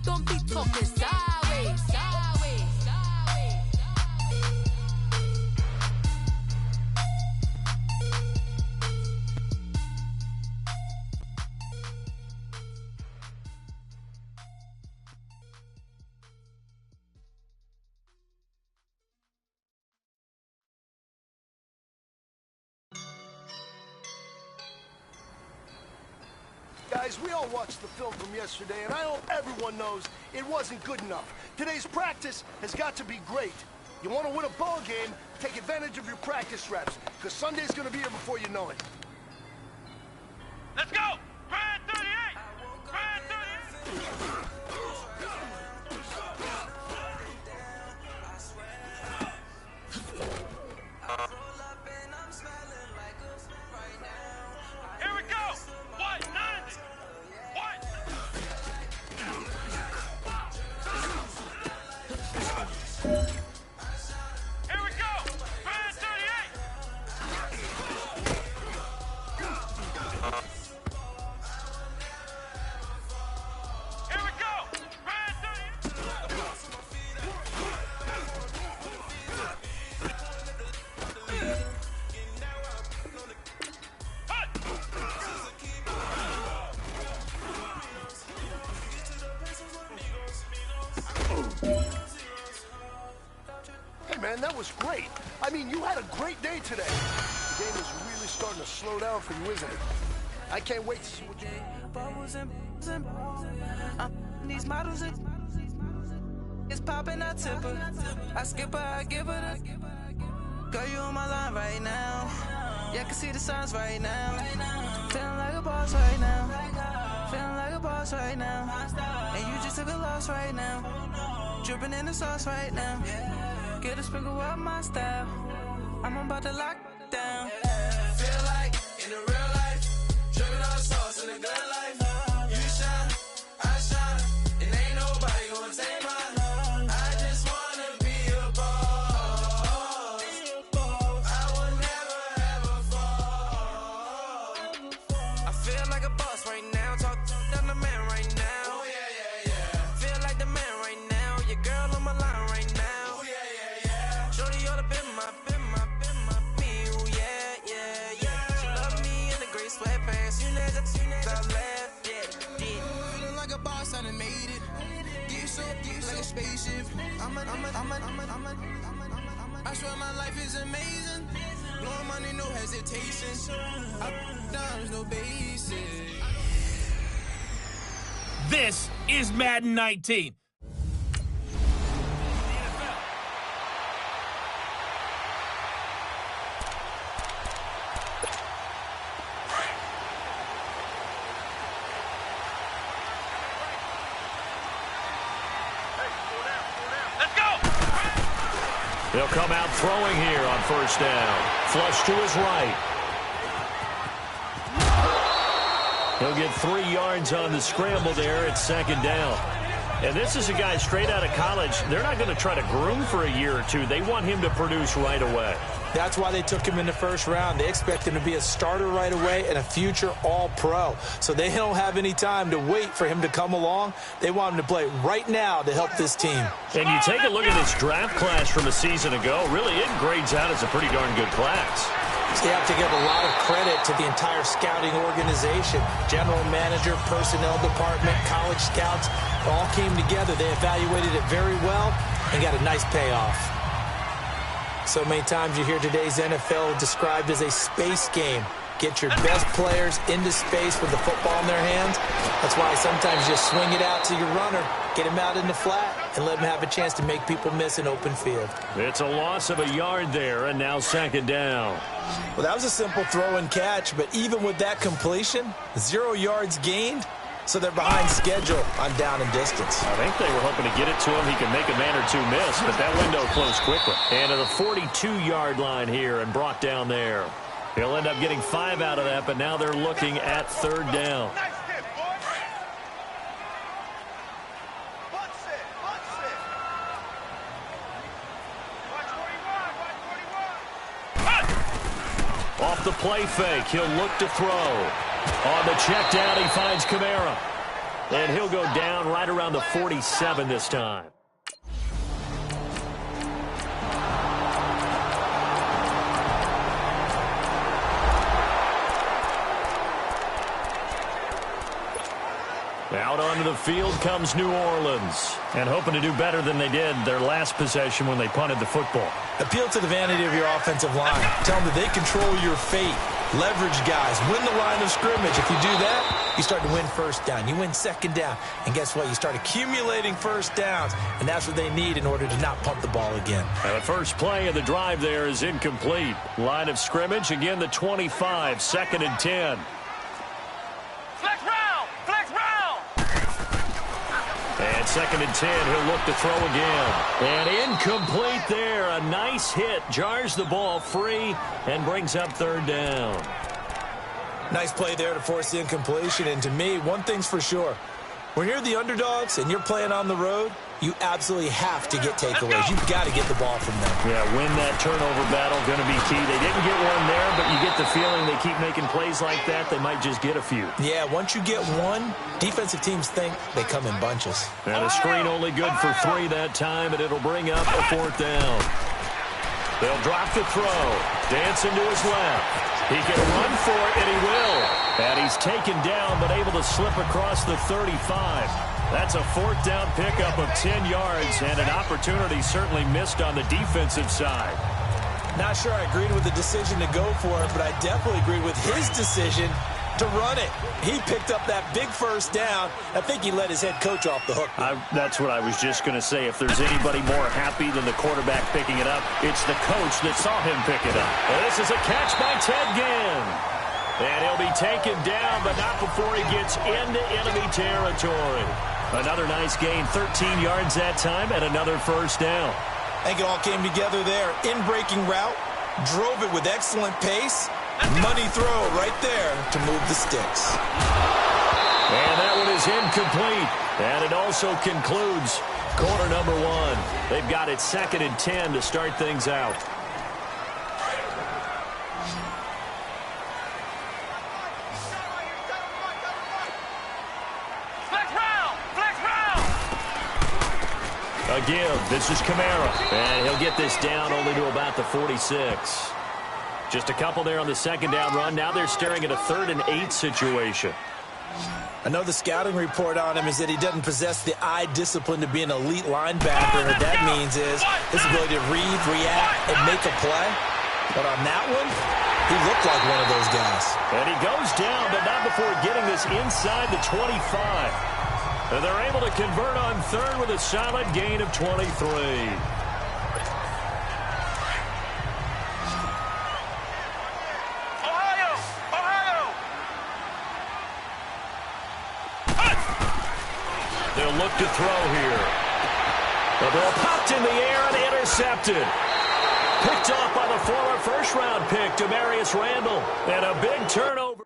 Don't be talking sideways, sideways, sideways. Guys, we all watched the film from yesterday, and I hope everyone knows it wasn't good enough. Today's practice has got to be great. You want to win a ball game, take advantage of your practice reps, because Sunday's going to be here before you know it. Let's go! Grand 38! Grand 38! Here we go! What? 90! What? Here we go! Grand 38! Here we go! Grand 38! Hey, man, that was great. I mean, you had a great day today. The game is really starting to slow down for you, isn't it? I can't wait to see what you do. Bubbles and these models it's popping out tipper. I skip her, I give her the girl, you on my line right now. Yeah, I can see the signs right now. Feeling like a boss right now. Feeling like a boss right now. And you just took a loss right now. Dripping in the sauce right now. Get a sprinkle up my style. I'm about to lock down. Feel like in the real life, dripping on sauce in the good life. You shine, I shine, and ain't nobody gonna take mine. I just wanna be a boss. I will never ever fall. I feel like a boss right now. Talk to the man right now. Oh yeah, yeah, yeah. Feel like the man right now. Your girl on my line right now. Oh yeah, yeah, yeah. Shorty oughta been my me. Oh yeah, yeah, yeah. She love me in the gray sweatpants. You know that I left, yeah. Feeling like a boss, I done made it. Get so like a spaceship. I swear my life is amazing. Blowing money, no hesitation. Up, down, no basic. This is Madden 19. Let's go! They'll come out throwing here on first down. Flush to his right. He'll get 3 yards on the scramble there at second down. And this is a guy straight out of college. They're not going to try to groom for a year or two. They want him to produce right away. That's why they took him in the first round. They expect him to be a starter right away and a future all-pro. So they don't have any time to wait for him to come along. They want him to play right now to help this team. And you take a look at this draft class from a season ago. Really, it grades out as a pretty darn good class. So you have to give a lot of credit to the entire scouting organization. General manager, personnel department, college scouts, all came together. They evaluated it very well and got a nice payoff. So many times you hear today's NFL described as a space game. Get your best players into space with the football in their hands. That's why sometimes you swing it out to your runner, get him out in the flat, and let him have a chance to make people miss an open field. It's a loss of a yard there, and now second down. Well, that was a simple throw and catch, but even with that completion, 0 yards gained, so they're behind schedule on down and distance. I think they were hoping to get it to him. He could make a man or two miss, but that window closed quickly. And to the 42-yard line here and brought down there. He'll end up getting 5 out of that, but now they're looking at third down. Off the play fake, he'll look to throw. On the check down, he finds Kamara. And he'll go down right around the 47 this time. Out onto the field comes New Orleans. And hoping to do better than they did their last possession when they punted the football. Appeal to the vanity of your offensive line. Tell them that they control your fate. Leverage guys. Win the line of scrimmage. If you do that, you start to win first down. You win second down. And guess what? You start accumulating first downs. And that's what they need in order to not pump the ball again. And the first play of the drive there is incomplete. Line of scrimmage, again the 25, 2nd and 10. Flex round! Flex round! And 2nd and 10, he'll look to throw again. And incomplete there. A nice hit. Jars the ball free and brings up 3rd down. Nice play there to force the incompletion. And to me, one thing's for sure. When you're the underdogs and you're playing on the road, you absolutely have to get takeaways. You've got to get the ball from them. Yeah, win that turnover battle, going to be key. They didn't get one there, but you get the feeling they keep making plays like that, they might just get a few. Yeah, once you get one, defensive teams think they come in bunches. And a screen only good for 3 that time, and it'll bring up a 4th down. They'll drop the throw. Dancing to his left. He can run for it, and he will. And he's taken down, but able to slip across the 35. That's a 4th down pickup of 10 yards, and an opportunity certainly missed on the defensive side. Not sure I agreed with the decision to go for it, but I definitely agreed with his decision to run it. He picked up that big first down. I think he let his head coach off the hook. That's what I was just going to say. If there's anybody more happy than the quarterback picking it up, it's the coach that saw him pick it up. Well, this is a catch by Ted Ginn. And he'll be taken down, but not before he gets into enemy territory. Another nice gain, 13 yards that time, and another first down. I think it all came together there. In-breaking route, drove it with excellent pace. Money throw right there to move the sticks. And that one is incomplete. And it also concludes quarter number 1. They've got it 2nd and 10 to start things out. Again, this is Kamara. And he'll get this down only to about the 46. Just a couple there on the 2nd down run. Now they're staring at a 3rd and 8 situation. I know the scouting report on him is that he doesn't possess the eye discipline to be an elite linebacker. And what that means is his ability to read, react, and make a play. But on that one, he looked like one of those guys. And he goes down, but not before getting this inside the 25. And they're able to convert on 3rd with a solid gain of 23. They'll look to throw here. The ball popped in the air and intercepted. Picked off by the former first-round pick, Demarius Randall. And a big turnover.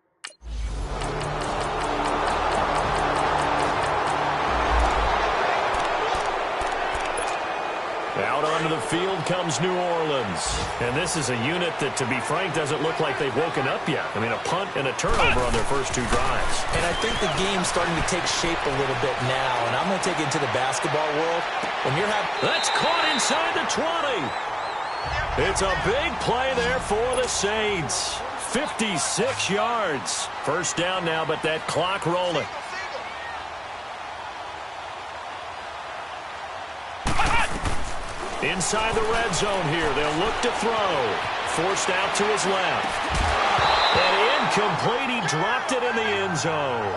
Out onto the field comes New Orleans. And this is a unit that, to be frank, doesn't look like they've woken up yet. I mean, a punt and a turnover on their first 2 drives. And I think the game's starting to take shape a little bit now. And I'm going to take it into the basketball world. When you're having... That's caught inside the 20. It's a big play there for the Saints. 56 yards. First down now, but that clock rolling. Inside the red zone here. They'll look to throw. Forced out to his left. And incomplete. He dropped it in the end zone.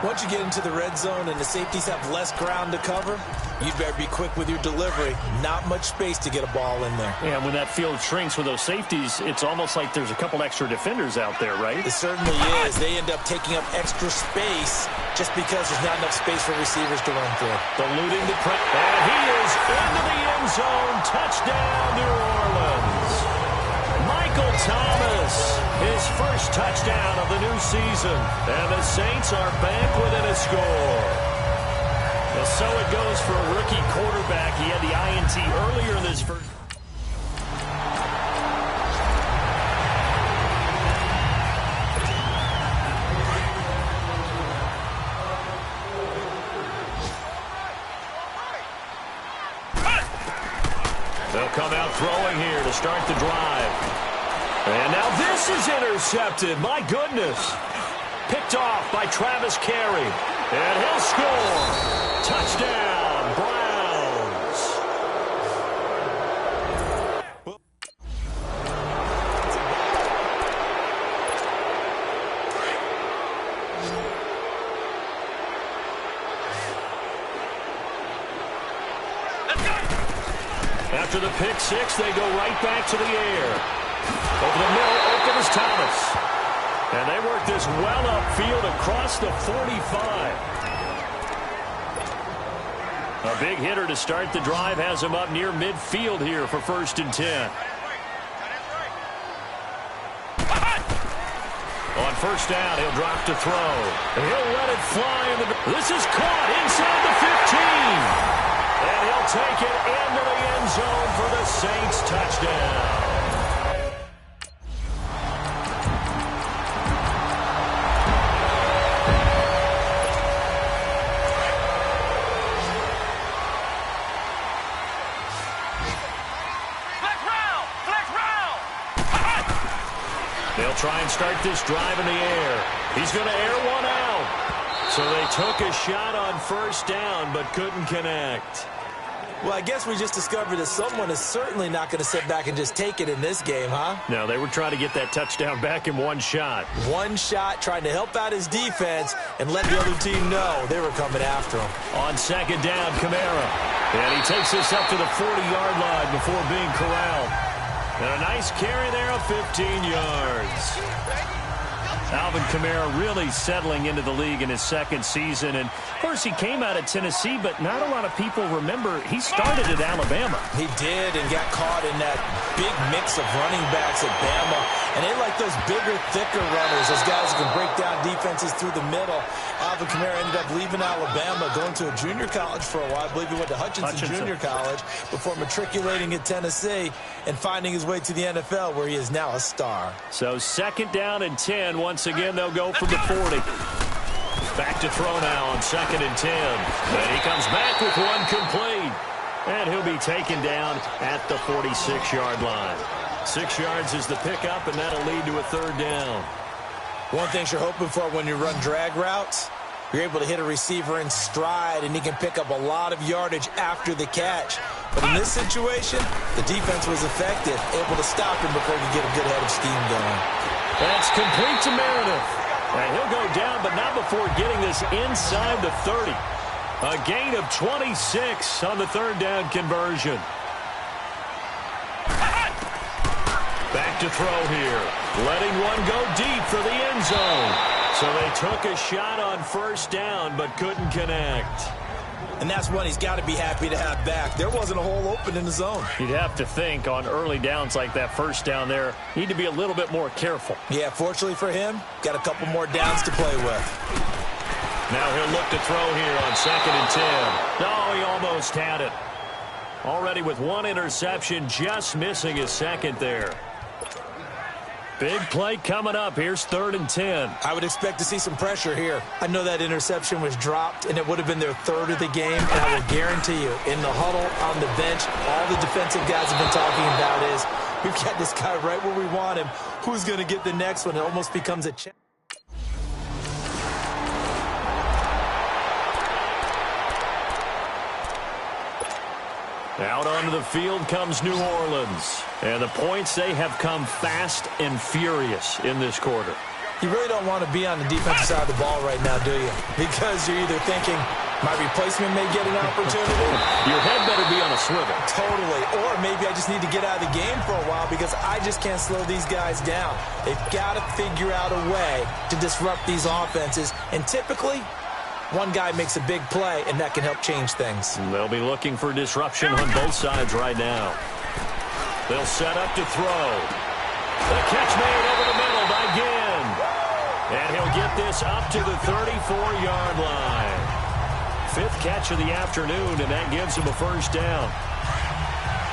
Once you get into the red zone and the safeties have less ground to cover, you'd better be quick with your delivery. Not much space to get a ball in there. Yeah, when that field shrinks with those safeties, it's almost like there's a couple extra defenders out there, right? It certainly is. They end up taking up extra space just because there's not enough space for receivers to run through. Diluting the press. And he is into the end zone. Touchdown, New Orleans. Michael Thomas, his first touchdown of the new season. And the Saints are back within a score. Well, so it goes for a rookie quarterback. He had the INT earlier in this first. They'll come out throwing here to start the drive. And now this is intercepted. My goodness. Picked off by Travis Carey. And he'll score. Touchdown, Browns. After the pick six, they go right back to the air. Over the middle, open is Thomas. And they work this well upfield across the 45. A big hitter to start the drive has him up near midfield here for 1st and 10. On 1st down, he'll drop to throw. And he'll let it fly. This is caught inside the 15. And he'll take it into the end zone for the Saints touchdown. They'll try and start this drive in the air. He's going to air one out. So they took a shot on 1st down, but couldn't connect. Well, I guess we just discovered that someone is certainly not going to sit back and just take it in this game, huh? No, they were trying to get that touchdown back in one shot. One shot, trying to help out his defense and let the other team know they were coming after him. On 2nd down, Kamara. And he takes this up to the 40-yard line before being corralled. And a nice carry there of 15 yards. Alvin Kamara really settling into the league in his 2nd season. And, of course, he came out of Tennessee, but not a lot of people remember he started at Alabama. He did and got caught in that big mix of running backs at Bama. And they like those bigger, thicker runners, those guys who can break down defenses through the middle. Alvin Kamara ended up leaving Alabama, going to a junior college for a while. I believe he went to Hutchinson Junior College before matriculating at Tennessee and finding his way to the NFL, where he is now a star. So 2nd down and 10. Once again, they'll go from the 40. Back to throw now on 2nd and 10. And he comes back with one complete. And he'll be taken down at the 46-yard line. 6 yards is the pickup, and that'll lead to a 3rd down. One thing you're hoping for when you run drag routes, you're able to hit a receiver in stride, and he can pick up a lot of yardage after the catch. But in this situation, the defense was effective, able to stop him before he could get a good head of steam going. That's complete to Meredith. And he'll go down, but not before getting this inside the 30. A gain of 26 on the 3rd down conversion. Back to throw here. Letting one go deep for the end zone. So they took a shot on 1st down, but couldn't connect. And that's one he's got to be happy to have back. There wasn't a hole open in the zone. You'd have to think on early downs like that 1st down there, need to be a little bit more careful. Yeah, fortunately for him, got a couple more downs to play with. Now he'll look to throw here on 2nd and 10. No, he almost had it. Already with one interception, just missing his 2nd there. Big play coming up. Here's 3rd and 10. I would expect to see some pressure here. I know that interception was dropped, and it would have been their 3rd of the game. And I will guarantee you, in the huddle, on the bench, all the defensive guys have been talking about is, we've got this guy right where we want him. Who's going to get the next one? It almost becomes a challenge. Out onto the field comes New Orleans. And the points, they have come fast and furious in this quarter. You really don't want to be on the defensive side of the ball right now, do you? Because you're either thinking, my replacement may get an opportunity. Your head better be on a swivel. Totally. Or maybe I just need to get out of the game for a while because I just can't slow these guys down. They've got to figure out a way to disrupt these offenses. And typically, one guy makes a big play, and that can help change things. They'll be looking for disruption on both sides right now. They'll set up to throw. The catch made over the middle by Ginn. And he'll get this up to the 34-yard line. 5th catch of the afternoon, and that gives him a 1st down.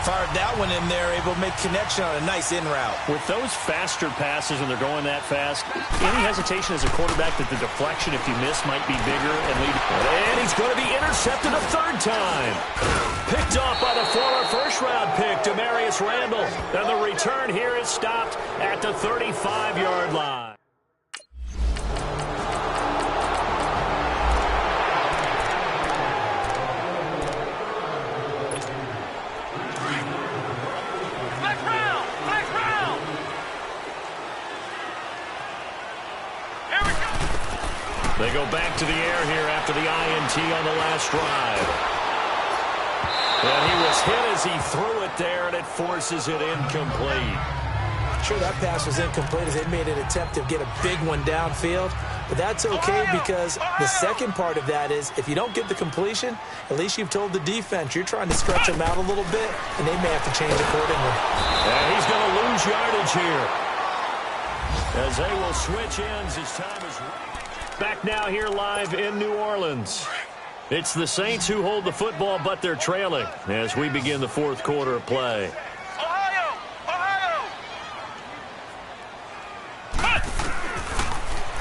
Fired that one in there, able to make connection on a nice in route. With those faster passes and they're going that fast, any hesitation as a quarterback that the deflection, if you miss, might be bigger and lead. And he's going to be intercepted. intercepted a third time. Picked off by the former first-round pick, Demarius Randall. And the return here is stopped at the 35-yard line. They go back to the air here after the INT on the last drive. And he was hit as he threw it there, and it forces it incomplete. Sure, that pass was incomplete as they made an attempt to get a big one downfield. But that's okay because the second part of that is if you don't get the completion, at least you've told the defense you're trying to stretch them out a little bit, and they may have to change accordingly. And he's going to lose yardage here as they will switch ends as time is running. Back now here live in New Orleans. It's the Saints who hold the football, but they're trailing as we begin the fourth quarter of play. Ohio! Ohio!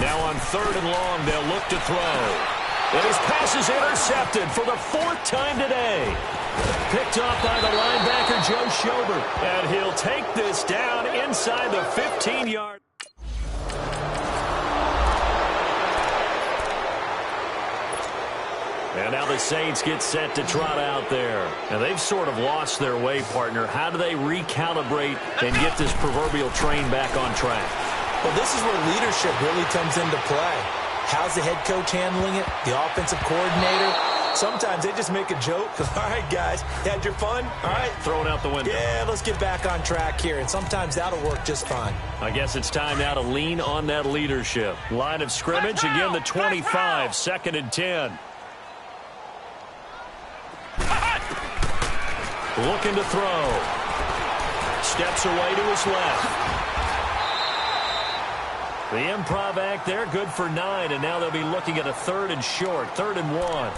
Now on 3rd and long, they'll look to throw. And his pass is intercepted for the 4th time today. Picked off by the linebacker, Joe Schobert. And he'll take this down inside the 15-yard. And now the Saints get set to trot out there. And they've sort of lost their way, partner. How do they recalibrate and get this proverbial train back on track? Well, this is where leadership really comes into play. How's the head coach handling it? The offensive coordinator? Sometimes they just make a joke. All right, guys, had your fun? All right. Throw it out the window. Yeah, let's get back on track here. And sometimes that'll work just fine. I guess it's time now to lean on that leadership. Line of scrimmage, again the 25, 2nd and 10. Looking to throw. Steps away to his left. The improv act there, good for 9, and now they'll be looking at a 3rd and short, 3rd and 1.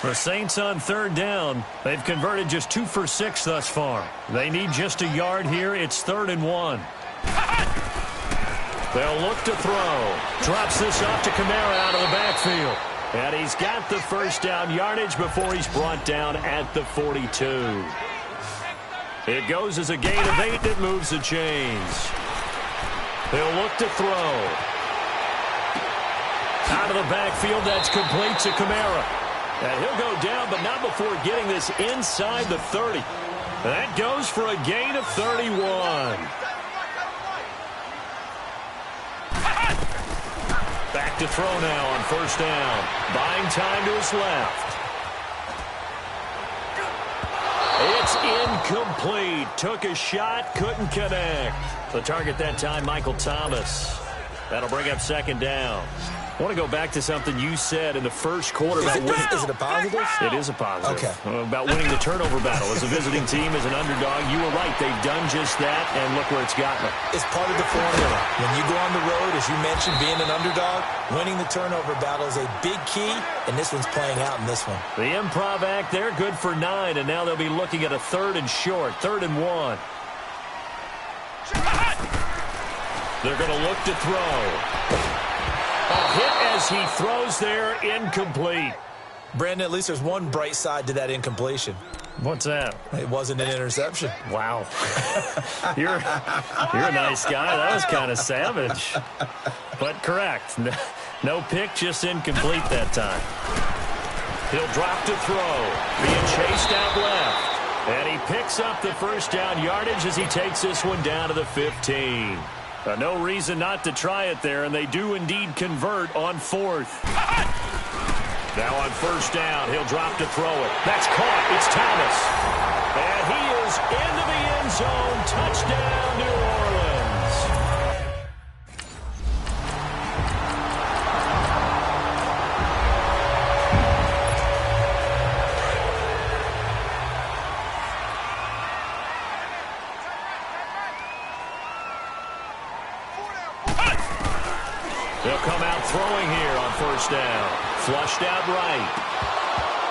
The Saints on 3rd down. They've converted just 2 for 6 thus far. They need just a yard here. It's 3rd and 1. They'll look to throw. Drops this off to Kamara out of the backfield. And he's got the first down yardage before he's brought down at the 42. It goes as a gain of 8 that moves the chains. They'll look to throw. Out of the backfield, that's complete to Kamara. And he'll go down, but not before getting this inside the 30. That goes for a gain of 31. Back to throw now on 1st down. Buying time to his left. It's incomplete. Took a shot, couldn't connect. The target that time, Michael Thomas. That'll bring up 2nd down. I want to go back to something you said in the first quarter. Is it a positive? It is a positive. Okay. About winning the turnover battle. As a visiting team, as an underdog, you were right. They've done just that, and look where it's gotten them. It's part of the formula. When you go on the road, as you mentioned, being an underdog, winning the turnover battle is a big key, and this one's playing out in this one. The improv act there, good for 9, and now they'll be looking at a 3rd and short, 3rd and 1. They're going to look to throw. A hit as he throws there, incomplete. Brandon, at least there's one bright side to that incompletion. What's that? It wasn't an interception. Wow. You're a nice guy. That was kind of savage. But correct. No pick, just incomplete that time. He'll drop to throw. Being chased out left. And he picks up the first down yardage as he takes this one down to the 15. No reason not to try it there, and they do indeed convert on 4th. Now on 1st down, he'll drop to throw it. That's caught. It's Thomas. And he is into the end zone. Touchdown, New Orleans. They'll come out throwing here on 1st down. Flushed out right.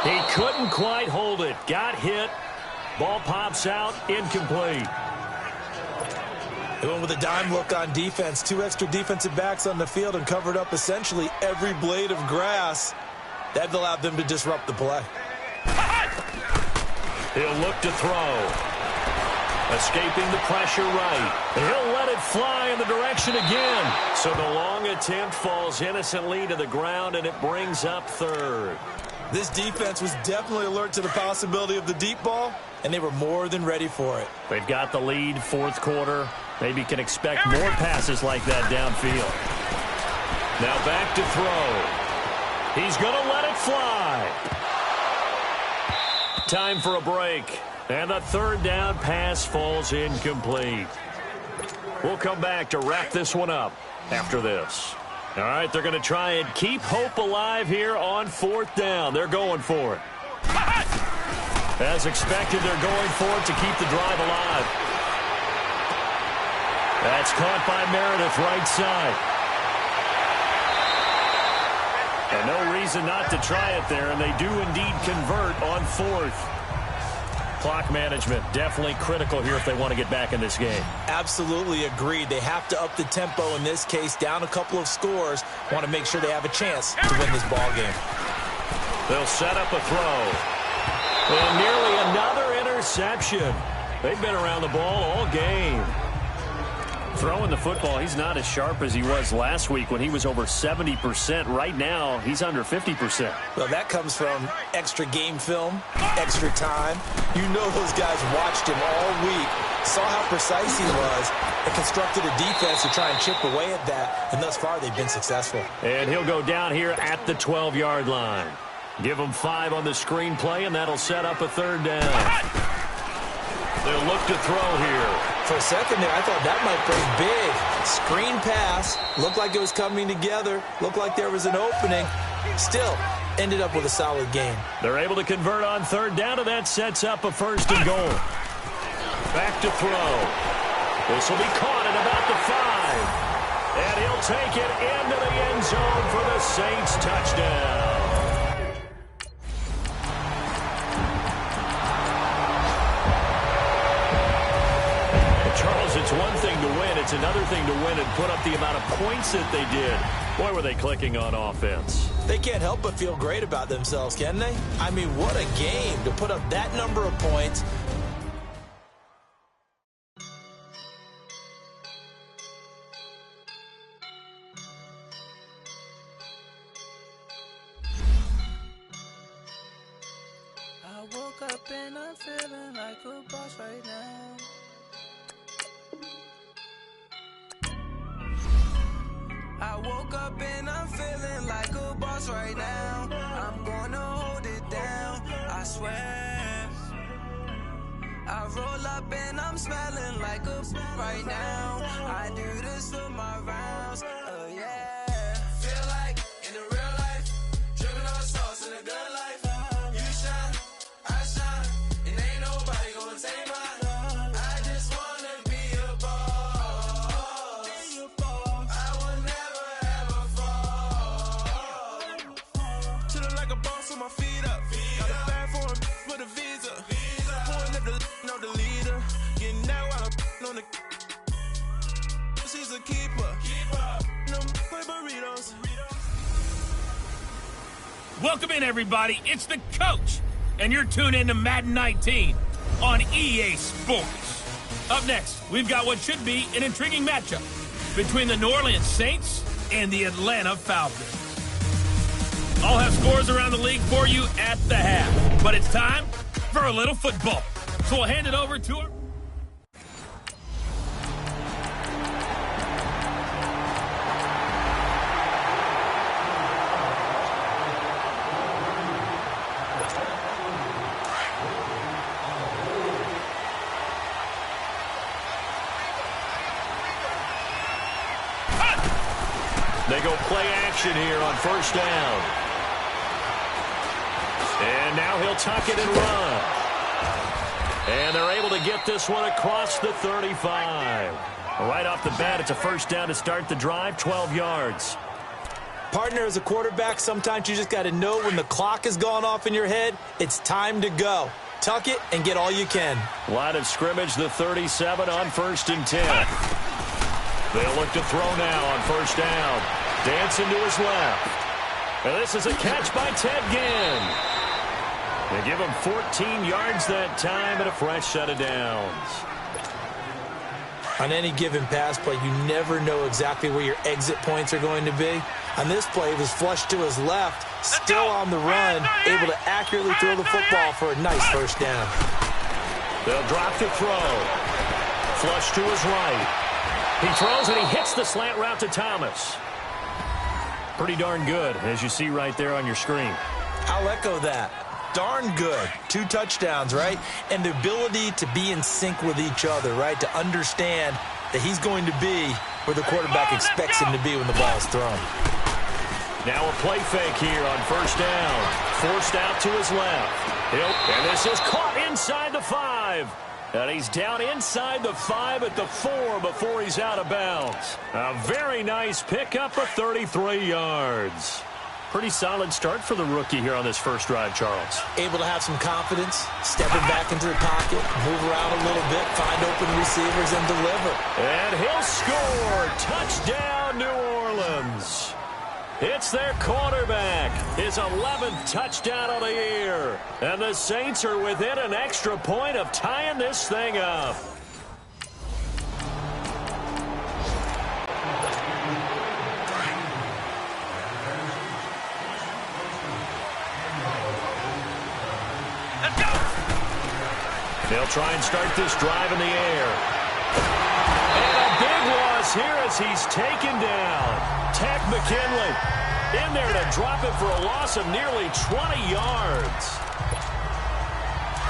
He couldn't quite hold it. Got hit. Ball pops out. Incomplete. They went with a dime look on defense. 2 extra defensive backs on the field and covered up essentially every blade of grass. That allowed them to disrupt the play. He'll look to throw. Escaping the pressure right. He'll let it fly in the direction again. So the long attempt falls innocently to the ground, and it brings up third. This defense was definitely alert to the possibility of the deep ball, and they were more than ready for it. They've got the lead, fourth quarter. Maybe can expect more passes like that downfield. Now back to throw. He's going to let it fly. Time for a break. And the third down pass falls incomplete. We'll come back to wrap this one up after this. All right, they're going to try and keep hope alive here on fourth down. They're going for it. As expected, they're going for it to keep the drive alive. That's caught by Meredith right side. And no reason not to try it there, and they do indeed convert on fourth. Clock management definitely critical here if they want to get back in this game. Absolutely agreed. They have to up the tempo in this case, down a couple of scores. Want to make sure they have a chance to win this ball game. They'll set up a throw. And nearly another interception. They've been around the ball all game. Throwing the football, he's not as sharp as he was last week when he was over 70%. Right now, he's under 50%. Well, that comes from extra game film, extra time. You know those guys watched him all week, saw how precise he was, and constructed a defense to try and chip away at that. And thus far, they've been successful. And he'll go down here at the 12-yard line. Give him 5 on the screenplay, and that'll set up a third down. They'll look to throw here. For a second there, I thought that might break big. Screen pass. Looked like it was coming together. Looked like there was an opening. Still, ended up with a solid game. They're able to convert on third down, and that sets up a first and goal. Back to throw. This will be caught at about the 5. And he'll take it into the end zone for the Saints touchdown. Charles, it's one thing to win. It's another thing to win and put up the amount of points that they did. Boy, were they clicking on offense. They can't help but feel great about themselves, can they? I mean, what a game to put up that number of points. I woke up and I'm feeling like a boss right now. I woke up and I'm feeling like a boss right now. I'm gonna hold it down, I swear. I roll up and I'm smelling like a right now. I do this for my rounds, yeah. Feel like in the real life, dripping on sauce in a good life. You shine, I shine, and ain't nobody gonna take mine. I just wanna be a boss. I will never ever fall. Chillin' like a boss with my feet up. Got a bag for the visa. Pulling up the leader. Getting out while I'm on the. She's a keeper. No burritos. Welcome in, everybody. It's the coach, and you're tuned in to Madden 19 on EA Sports. Up next, we've got what should be an intriguing matchup between the New Orleans Saints and the Atlanta Falcons. I'll have scores around the league for you at the half, but it's time for a little football. So we'll hand it over to her. They go play action here on first down. And now he'll tuck it and run. And they're able to get this one across the 35. Right off the bat, it's a first down to start the drive, 12 yards. Partner, as a quarterback, sometimes you just got to know when the clock has gone off in your head, it's time to go. Tuck it and get all you can. Line of scrimmage, the 37 on 1st and 10. They'll look to throw now on first down. Dancing to his left. And this is a catch by Ted Ginn. They give him 14 yards that time and a fresh set of downs. On any given pass play, you never know exactly where your exit points are going to be. On this play, it was flushed to his left, still on the run, able to accurately throw the football for a nice first down. They'll drop to throw. Flush to his right. He throws and he hits the slant route to Thomas. Pretty darn good, as you see right there on your screen. I'll echo that. Darn good. 2 touchdowns, right? And the ability to be in sync with each other, right? To understand that he's going to be where the quarterback expects him to be when the ball is thrown. Now a play fake here on first down. Forced out to his left. And this is caught inside the 5. And he's down inside the 5 at the 4 before he's out of bounds. A very nice pickup of 33 yards. Pretty solid start for the rookie here on this first drive, Charles. Able to have some confidence, stepping back into the pocket, move around a little bit, find open receivers, and deliver. And he'll score. Touchdown, New Orleans. It's their quarterback, his 11th touchdown of the year. And the Saints are within an extra point of tying this thing up. They'll try and start this drive in the air. And a big loss here as he's taken down. Takk McKinley in there to drop it for a loss of nearly 20 yards.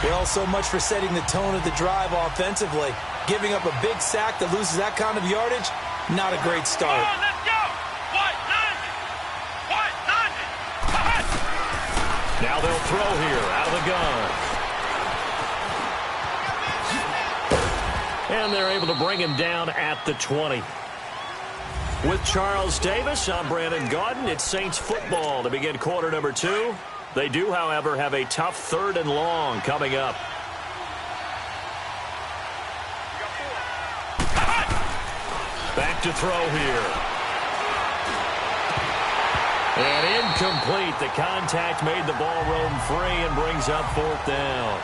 Well, so much for setting the tone of the drive offensively. Giving up a big sack that loses that kind of yardage, not a great start. Come on, let's go. White 90. Now they'll throw here out of the gun. And they're able to bring him down at the 20. With Charles Davis, I'm Brandon Gaudin. It's Saints football to begin quarter number 2. They do, however, have a tough 3rd and long coming up. Back to throw here. And incomplete. The contact made the ball roam free and brings up 4th down.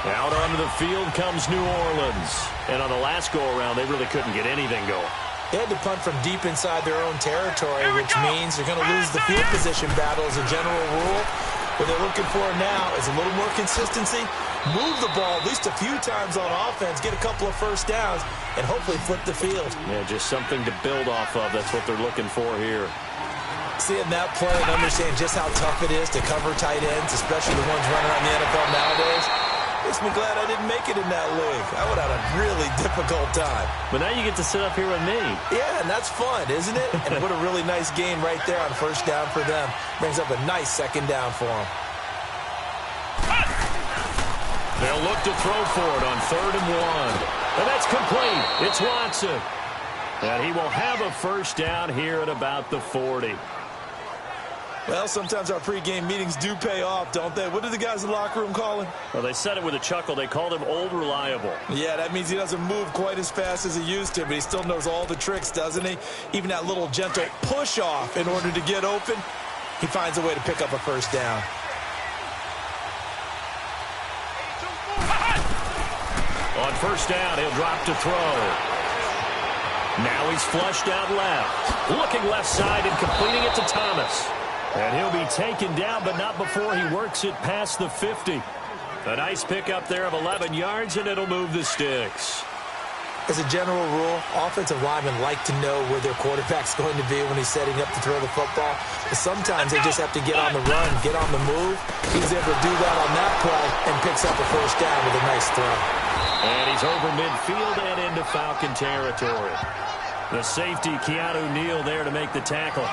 Out onto the field comes New Orleans. And on the last go-around, they really couldn't get anything going. They had to punt from deep inside their own territory, which means they're going to lose the field position battle as a general rule. What they're looking for now is a little more consistency, move the ball at least a few times on offense, get a couple of first downs, and hopefully flip the field. Yeah, just something to build off of. That's what they're looking for here. Seeing that play and understand just how tough it is to cover tight ends, especially the ones running on the NFL nowadays, makes me glad I didn't make it in that league. I would have had a really difficult time. But now you get to sit up here with me. Yeah, and that's fun, isn't it? And what a really nice game right there on first down for them. Brings up a nice 2nd down for them. They'll look to throw for it on 3rd and 1. And that's complete. It's Watson. And he will have a first down here at about the 40. Well, sometimes our pregame meetings do pay off, don't they? What do the guys in the locker room call him? Well, they said it with a chuckle. They called him Old Reliable. Yeah, that means he doesn't move quite as fast as he used to, but he still knows all the tricks, doesn't he? Even that little gentle push-off in order to get open, he finds a way to pick up a first down. On first down, he'll drop to throw. Now he's flushed out left. Looking left side and completing it to Thomas. And he'll be taken down, but not before he works it past the 50. A nice pickup there of 11 yards, and it'll move the sticks. As a general rule, offensive linemen like to know where their quarterback's going to be when he's setting up to throw the football. But sometimes they just have to get on the run, get on the move. He's able to do that on that play and picks up a first down with a nice throw. And he's over midfield and into Falcon territory. The safety, Keanu Neal, there to make the tackle.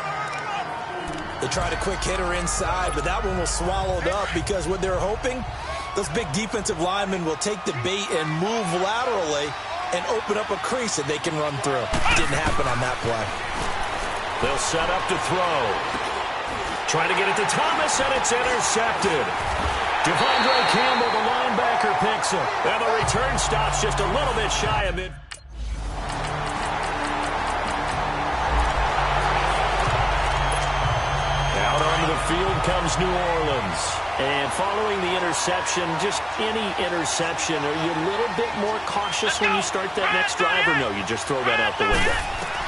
They tried a quick hitter inside, but that one was swallowed up because what they're hoping, those big defensive linemen will take the bait and move laterally and open up a crease that they can run through. Didn't happen on that play. They'll set up to throw. Trying to get it to Thomas, and it's intercepted. Devondre Campbell, the linebacker, Walker picks him. And the return stops just a little bit shy of it. Out onto the field comes New Orleans. And following the interception, just any interception, are you a little bit more cautious when you start that next drive, or no, you just throw that out the window?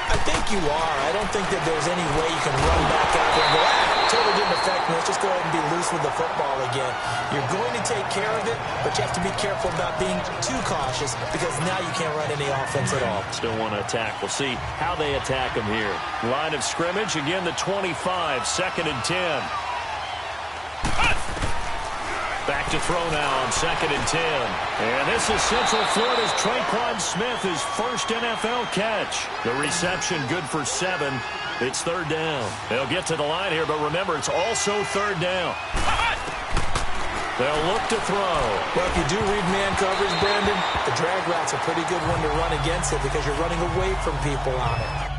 I think you are. I don't think that there's any way you can run back out there and go, totally didn't affect me. Let's just go ahead and be loose with the football again. You're going to take care of it, but you have to be careful about being too cautious because now you can't run any offense at all. Still want to attack. We'll see how they attack them here. Line of scrimmage, again the 25, 2nd and 10. Back to throw now on 2nd and 10. And this is Central Florida's Traquan Smith, his first NFL catch. The reception good for 7. It's 3rd down. They'll get to the line here, but remember, it's also 3rd down. They'll look to throw. Well, if you do read man coverage, Brandon, the drag route's a pretty good one to run against it because you're running away from people on it.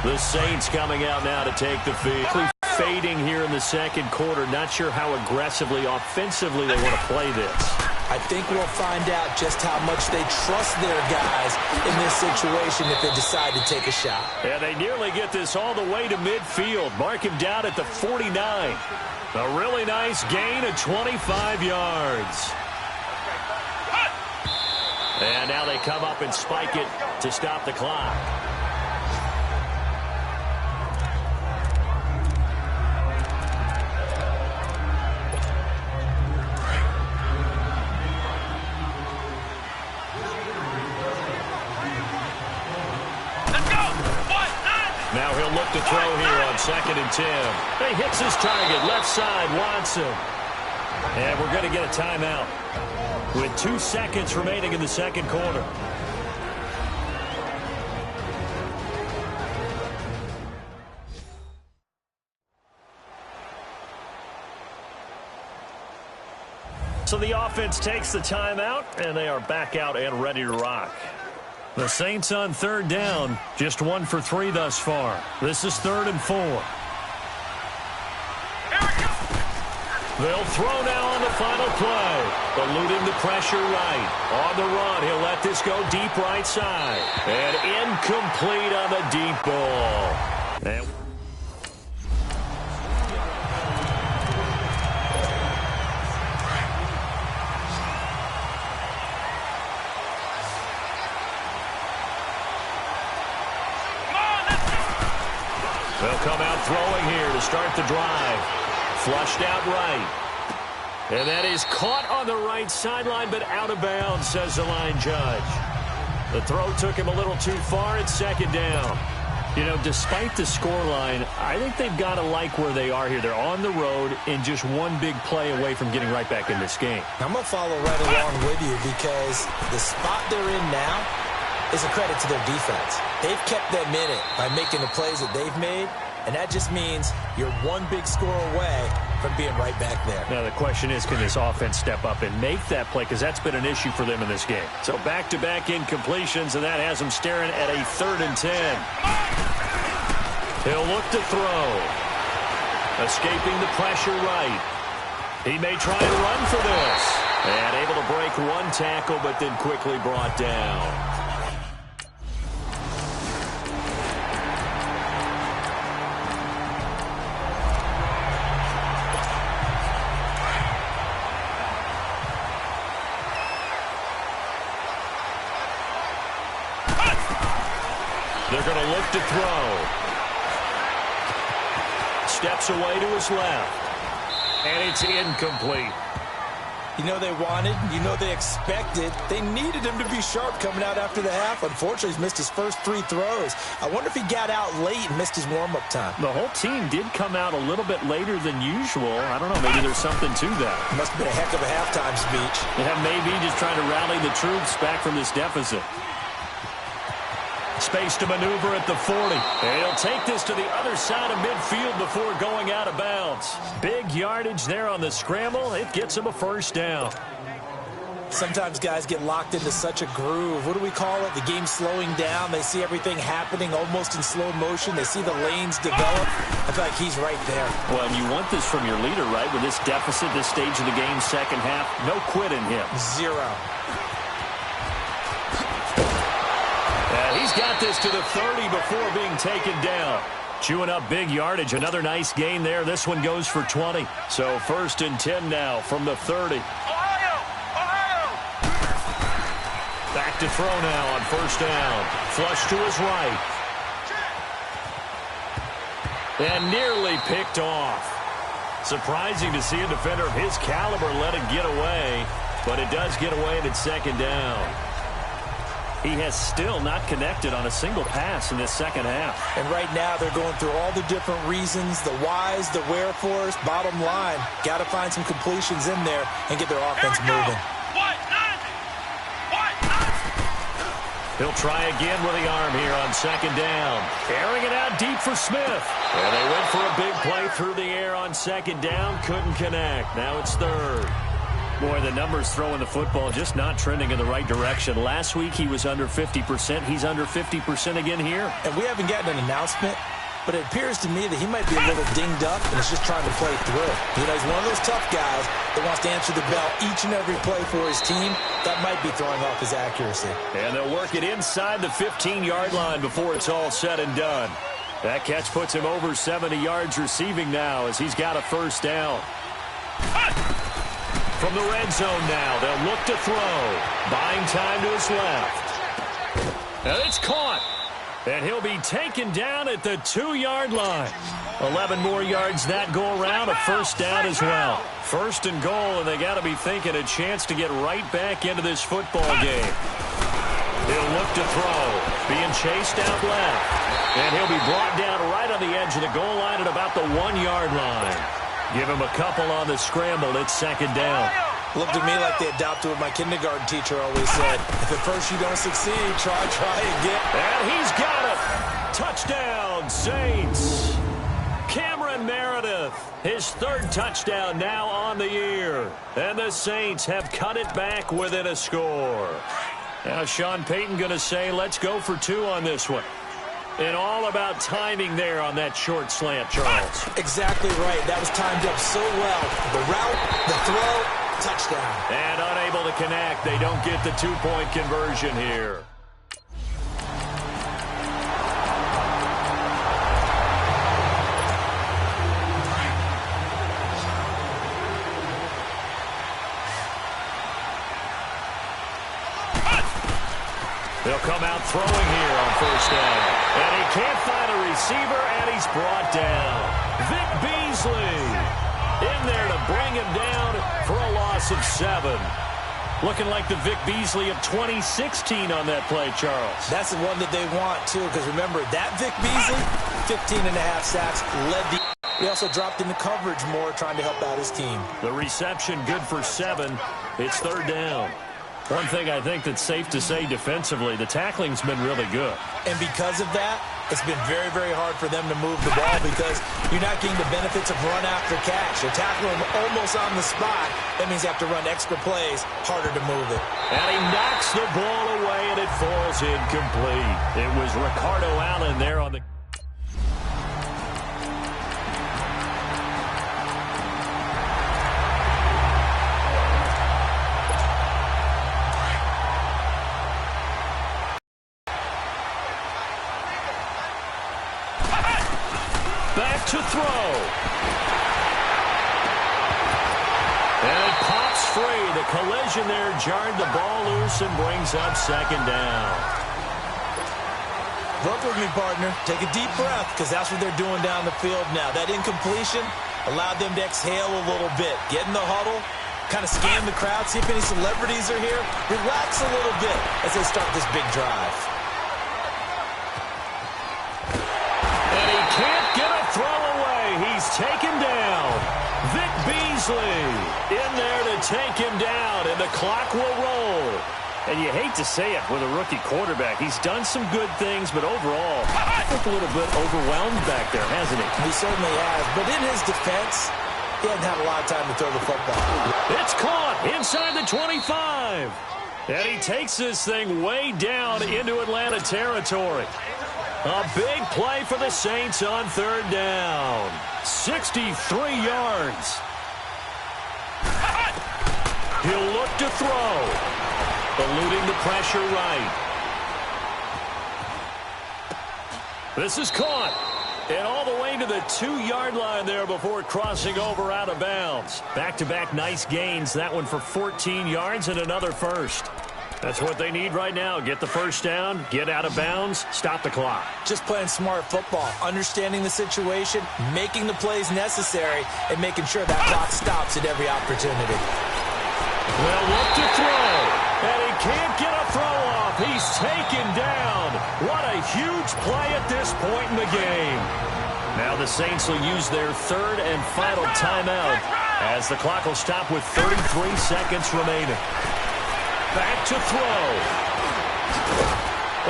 The Saints coming out now to take the field. Fading here in the 2nd quarter. Not sure how aggressively, offensively they want to play this. I think we'll find out just how much they trust their guys in this situation if they decide to take a shot. And they nearly get this all the way to midfield. Mark him down at the 49. A really nice gain of 25 yards. And now they come up and spike it to stop the clock. Now he'll look to throw here on 2nd and 10. He hits his target, left side, Watson. And we're going to get a timeout with 2 seconds remaining in the 2nd quarter. So the offense takes the timeout, and they are back out and ready to rock. The Saints on 3rd down, just 1 for 3 thus far. This is 3rd and 4. They'll throw now on the final play. Eluding the pressure right. On the run, he'll let this go deep right side. And incomplete on the deep ball. And they'll come out throwing here to start the drive. Flushed out right. And that is caught on the right sideline, but out of bounds, says the line judge. The throw took him a little too far. It's 2nd down. You know, despite the scoreline, I think they've got to like where they are here. They're on the road and just one big play away from getting right back in this game. I'm going to follow right along with you because the spot they're in now is a credit to their defense. They've kept them in it by making the plays that they've made, and that just means you're one big score away from being right back there. Now the question is, can this offense step up and make that play? Because that's been an issue for them in this game. So back-to-back incompletions, and that has them staring at a 3rd and 10. He'll look to throw. Escaping the pressure right. He may try and run for this. And able to break 1 tackle, but then quickly brought down. They're going to look to throw. Steps away to his left. And it's incomplete. You know they wanted, you know they expected. They needed him to be sharp coming out after the half. Unfortunately, he's missed his first 3 throws. I wonder if he got out late and missed his warm-up time. The whole team did come out a little bit later than usual. I don't know, maybe there's something to that. Must have been a heck of a halftime speech. Yeah, maybe just trying to rally the troops back from this deficit. Space to maneuver at the 40. And he'll take this to the other side of midfield before going out of bounds. Big yardage there on the scramble. It gets him a 1st down. Sometimes guys get locked into such a groove. What do we call it? The game's slowing down. They see everything happening almost in slow motion. They see the lanes develop. I feel like he's right there. Well, and you want this from your leader, right? With this deficit, this stage of the game, second half, no quit in him. Zero. And he's got this to the 30 before being taken down. Chewing up big yardage. Another nice gain there. This one goes for 20. So 1st and 10 now from the 30. Back to throw now on 1st down. Flush to his right. And nearly picked off. Surprising to see a defender of his caliber let it get away. But it does get away and it's 2nd down. He has still not connected on a single pass in this second half. And right now they're going through all the different reasons, the whys, the wherefores. Bottom line, got to find some completions in there and get their offense moving. He'll try again with the arm here on 2nd down. Airing it out deep for Smith. And they went for a big play through the air on 2nd down. Couldn't connect. Now it's 3rd. Boy, the numbers throwing the football just not trending in the right direction. Last week he was under 50%. He's under 50% again here. And we haven't gotten an announcement, but it appears to me that he might be a little dinged up and is just trying to play through. You know, he's one of those tough guys that wants to answer the bell each and every play for his team. That might be throwing off his accuracy. And they'll work it inside the 15-yard line before it's all said and done. That catch puts him over 70 yards receiving now as he's got a 1st down. From the red zone now, they'll look to throw. Buying time to his left. And it's caught. And he'll be taken down at the 2-yard line. 11 more yards that go around, a 1st down as well. 1st and goal, and they got to be thinking a chance to get right back into this football game. He'll look to throw. Being chased out left. And he'll be brought down right on the edge of the goal line at about the 1-yard line. Give him a couple on the scramble. It's 2nd down. Looked at me like they adopted what my kindergarten teacher always said. If at first you don't succeed, try again. And he's got it. Touchdown, Saints. Cameron Meredith, his 3rd touchdown now on the year. And the Saints have cut it back within a score. Now Sean Payton going to say, let's go for 2 on this one. And all about timing there on that short slant, Charles. Exactly right. That was timed up so well. The route, the throw, touchdown. And unable to connect. They don't get the 2-point conversion here. They'll come out throwing here on 1st down. And he can't find a receiver, and he's brought down. Vic Beasley in there to bring him down for a loss of 7. Looking like the Vic Beasley of 2016 on that play, Charles. That's the one that they want, too, because remember, that Vic Beasley, 15.5 sacks, led the... He also dropped into coverage more, trying to help out his team. The reception good for 7. It's 3rd down. One thing I think that's safe to say defensively, the tackling's been really good. And because of that, it's been very, very hard for them to move the ball because you're not getting the benefits of run after catch. You're tackling them almost on the spot. That means you have to run extra plays, harder to move it. And he knocks the ball away, and it falls incomplete. It was Ricardo Allen there on the... Back to throw. And it pops free. The collision there jarred the ball loose and brings up 2nd down. Work with me, partner. Take a deep breath because that's what they're doing down the field now. That incompletion allowed them to exhale a little bit. Get in the huddle, kind of scan the crowd, see if any celebrities are here. Relax a little bit as they start this big drive. And he can't get a throw away. He's taken down. Vic Beasley in there to take him down, and the clock will roll. And you hate to say it with a rookie quarterback. He's done some good things, but overall, I think a little bit overwhelmed back there, hasn't he? He certainly has. But in his defense, He hadn't had a lot of time to throw the football. It's caught inside the 25. And he takes this thing way down into Atlanta territory. A big play for the Saints on 3rd down. 63 yards. He'll look to throw. Eluding the pressure right. This is caught. And all the way to the 2-yard line there before crossing over out of bounds. Back-to-back nice gains. That one for 14 yards and another first. That's what they need right now. Get the first down, get out of bounds, stop the clock. Just playing smart football, understanding the situation, making the plays necessary, and making sure that clock stops at every opportunity. Well, look to throw. And he can't get a throw off. He's taken down. What a huge play at this point in the game. Now the Saints will use their 3rd and final timeout as the clock will stop with 33 seconds remaining. Back to throw.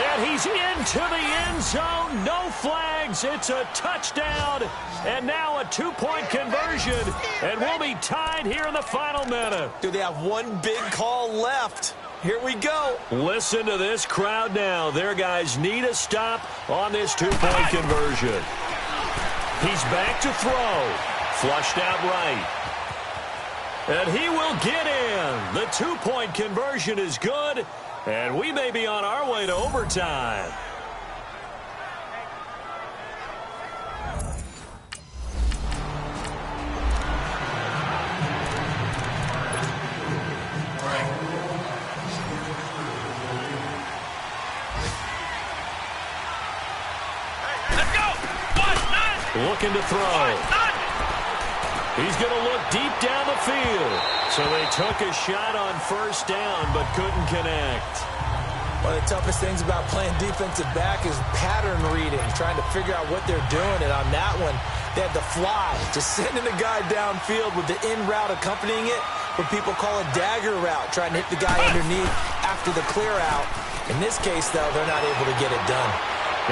And he's into the end zone. No flags. It's a touchdown. And now a 2-point conversion. And we'll be tied here in the final minute. Do they have one big call left? Here we go. Listen to this crowd now. Their guys need a stop on this 2-point conversion. He's back to throw. Flushed out right. And he will get in. The 2-point conversion is good. And we may be on our way to overtime. Looking to throw. He's going to look deep down the field. So they took a shot on 1st down, but couldn't connect. One of the toughest things about playing defensive back is pattern reading, trying to figure out what they're doing. And on that one, they had to fly, just sending the guy downfield with the in route accompanying it, what people call a dagger route, trying to hit the guy underneath after the clear out. In this case, though, they're not able to get it done.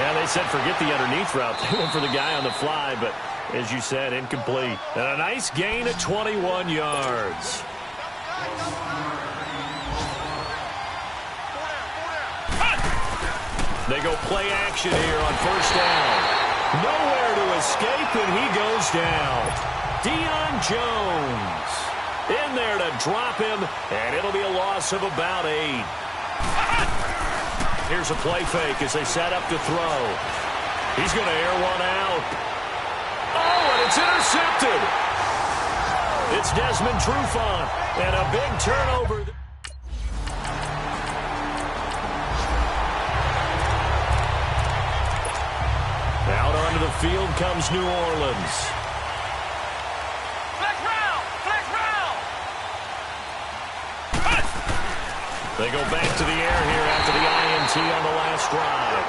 Yeah, they said forget the underneath route. They went for the guy on the fly, but as you said, incomplete. And a nice gain of 21 yards. They go play action here on 1st down. Nowhere to escape, and he goes down. Deion Jones in there to drop him, and it'll be a loss of about 8. Here's a play fake as they set up to throw. He's going to air one out. Oh, and it's intercepted. It's Desmond Trufant, and a big turnover. Out onto the field comes New Orleans. Flex round! Flex round! They go back to the air here after the INT on the last drive.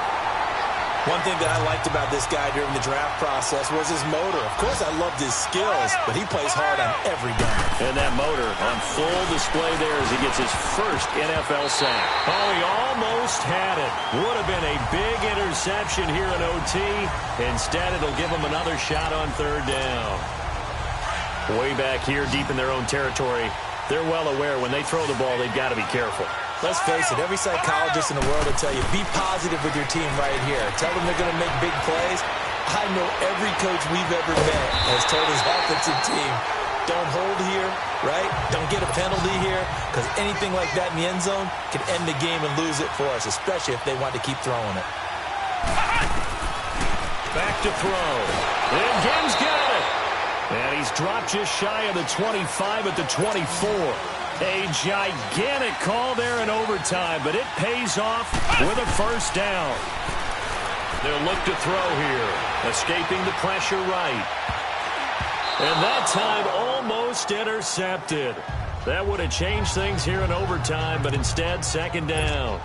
One thing that I liked about this guy during the draft process was his motor. Of course, I loved his skills, but he plays hard on every down. And that motor on full display there as he gets his first NFL sack. Oh, he almost had it. Would have been a big interception here in OT. Instead, it'll give him another shot on 3rd down. Way back here, deep in their own territory, they're well aware when they throw the ball, they've got to be careful. Let's face it, every psychologist in the world will tell you, be positive with your team right here. Tell them they're going to make big plays. I know every coach we've ever met has told his offensive team, don't hold here, right? Don't get a penalty here, because anything like that in the end zone can end the game and lose it for us, especially if they want to keep throwing it. Back to throw. And Genn's got it. And he's dropped just shy of the 25 at the 24. A gigantic call there in overtime, but it pays off with a 1st down. They'll look to throw here, escaping the pressure right. And that time almost intercepted. That would have changed things here in overtime, but instead 2nd down.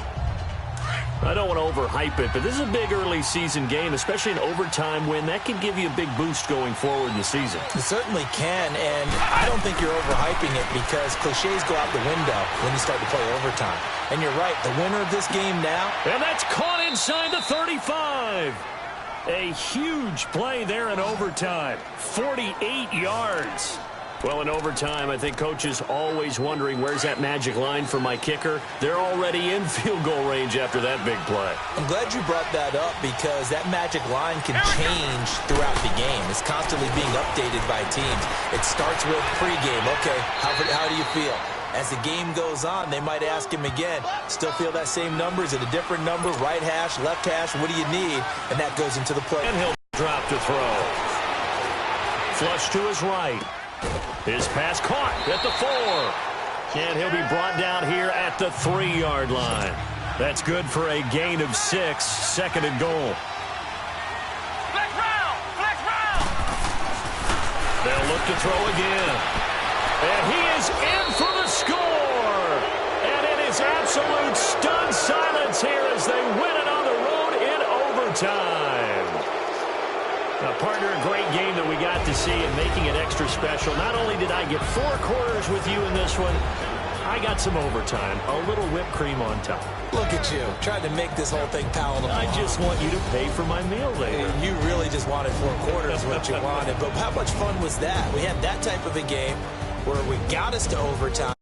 I don't want to overhype it, but this is a big early season game, especially an overtime win. That can give you a big boost going forward in the season. It certainly can, and I don't think you're overhyping it because cliches go out the window when you start to play overtime. And you're right, the winner of this game now. And that's caught inside the 35. A huge play there in overtime. 48 yards. Well, in overtime, I think Coach is always wondering, where's that magic line for my kicker? They're already in field goal range after that big play. I'm glad you brought that up because that magic line can change throughout the game. It's constantly being updated by teams. It starts with pregame. Okay, how do you feel? As the game goes on, they might ask him again, still feel that same number? Is it a different number? Right hash, left hash, what do you need? And that goes into the play. And he'll drop to throw. Flush to his right. His pass caught at the 4. And he'll be brought down here at the 3-yard line. That's good for a gain of 6, 2nd and goal. Flex round! Flex round! They'll look to throw again. And he is in for the score. And it is absolute stunned silence here as they win it on the road in overtime. Now, partner, a great game that we got to see and making it extra special. Not only did I get 4 quarters with you in this one, I got some overtime, a little whipped cream on top. Look at you, trying to make this whole thing palatable. I just want you to pay for my meal later. You really just wanted 4 quarters what you wanted. But how much fun was that? We had that type of a game where we got us to overtime.